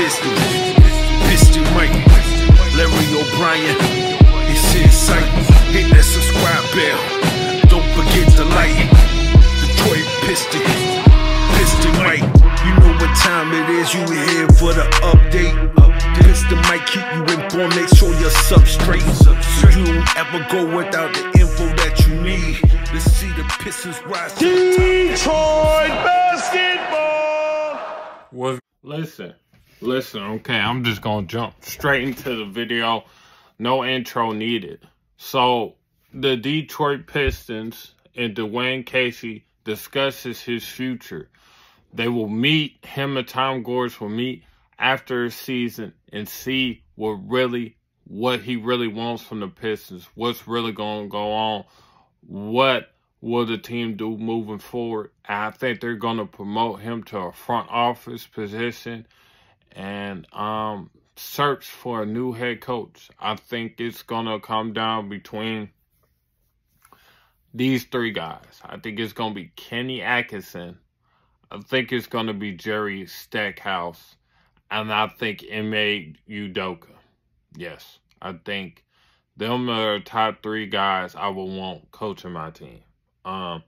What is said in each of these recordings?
Pistons. Piston Mike, Larry O'Brien, it's in sight. Hit that subscribe bell, don't forget to like. Detroit Pistons, Piston Mike. You know what time it is, you here for the update. Piston Mike keep you informed, make sure you're substrate, so you don't ever go without the info that you need. Let's see the Pistons rise to the top. Detroit basketball! Listen, okay, I'm just gonna jump straight into the video. No intro needed. So, the Detroit Pistons and Dwane Casey discusses his future. They will meet, him and Tom Gores will meet after a season and see what he really wants from the Pistons. What's really going to go on. What will the team do moving forward? I think they're going to promote him to a front office position and search for a new head coach. I think it's going to come down between these three guys. I think it's going to be Kenny Atkinson. I think it's going to be Jerry Stackhouse. And I think Ime Udoka. Yes, I think them are the top three guys I would want coaching my team. For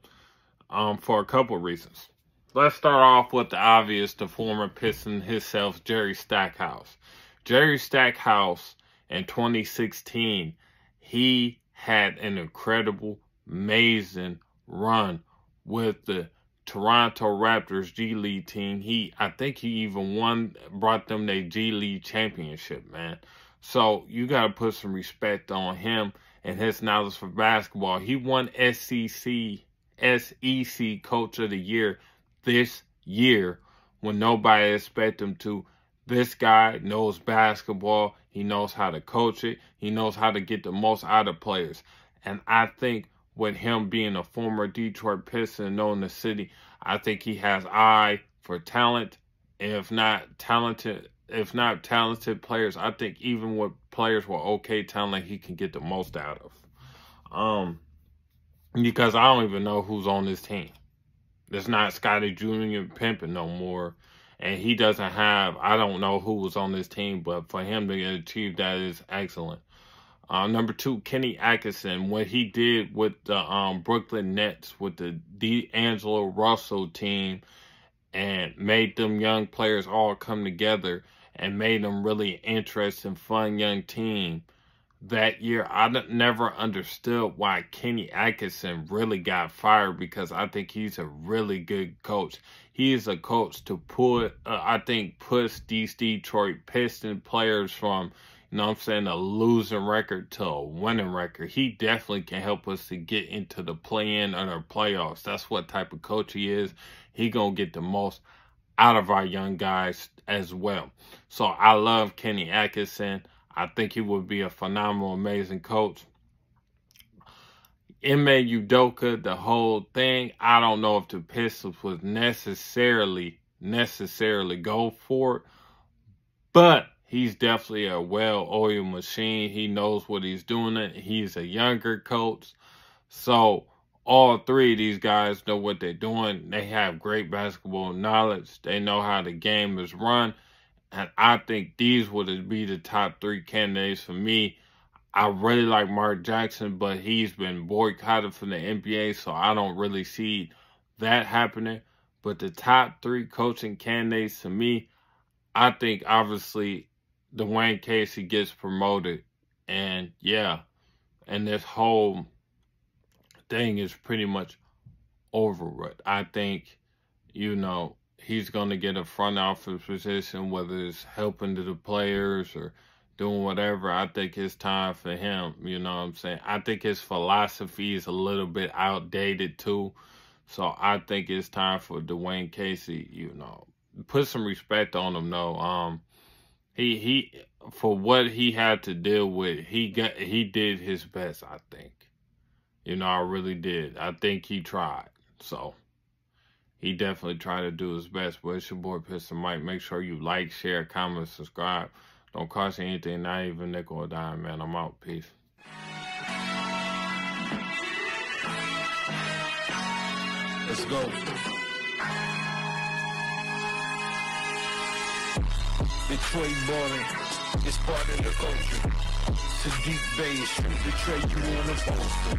a couple of reasons. Let's start off with the obvious, the former Piston himself, Jerry Stackhouse. Jerry Stackhouse in 2016, he had an incredible, amazing run with the Toronto Raptors G League team. I think he even brought them their G League championship, man. So you got to put some respect on him and his knowledge for basketball. He won SEC Coach of the Year this year when nobody expected him to. This guy knows basketball. He knows how to coach it. He knows how to get the most out of players. And I think with him being a former Detroit Piston knowing the city, I think he has eye for talent. If not talented players, I think even with players with okay talent, he can get the most out of. Because I don't even know who's on this team. It's not Scotty Jr. pimping no more. And he doesn't have, I don't know who was on this team, but for him to achieve that is excellent. Number two, Kenny Atkinson, what he did with the Brooklyn Nets, with the D'Angelo Russell team, and made them young players all come together and made them really interesting, fun young team. That year, I never understood why Kenny Atkinson really got fired, because I think he's a really good coach. He is a coach to push these Detroit Pistons players from, you know what I'm saying, a losing record to a winning record. He definitely can help us to get into the play-in or the playoffs. That's what type of coach he is. He gonna get the most out of our young guys as well. So I love Kenny Atkinson. I think he would be a phenomenal, amazing coach. Ime Udoka, the whole thing, I don't know if the Pistons would necessarily go for it, but he's definitely a well-oiled machine. He knows what he's doing. He's a younger coach. So all three of these guys know what they're doing. They have great basketball knowledge. They know how the game is run. And I think these would be the top three candidates for me. I really like Mark Jackson, but he's been boycotted from the NBA, so I don't really see that happening. But the top three coaching candidates to me, I think obviously Dwane Casey gets promoted. And yeah, and this whole thing is pretty much over with. I think, you know, he's going to get a front office position, whether it's helping to the players or doing whatever. I think it's time for him, you know what I'm saying? I think his philosophy is a little bit outdated too. So I think it's time for Dwane Casey, you know, put some respect on him though. He for what he had to deal with, he did his best, I think. You know, I really did. I think he tried. So he definitely tried to do his best. But it's your boy Piston Mike. Make sure you like, share, comment, subscribe. Don't cost you anything, not even nickel or dime, man. I'm out. Peace. Let's go. Detroit ballin', it's part of the culture. It's a deep base, shoot betray you on a poster.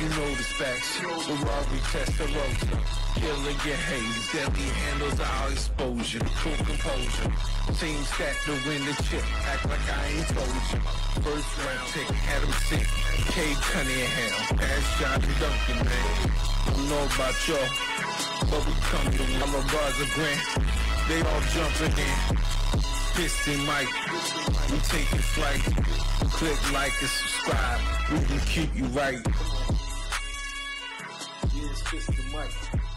You know the specs, the Ferrari Testarossa. Killer get haze, deadly handles our exposure. Cool composure, team stack to win the chip. Act like I ain't told you. First round pick, had him sick. Cade Cunningham, pass John Duncan, man. I don't know about y'all, but we come to Malabar's a grand. They all jumping in. Pistonmic, we taking flight. Click like and subscribe, we can keep you right. Yeah, it's Pistonmic.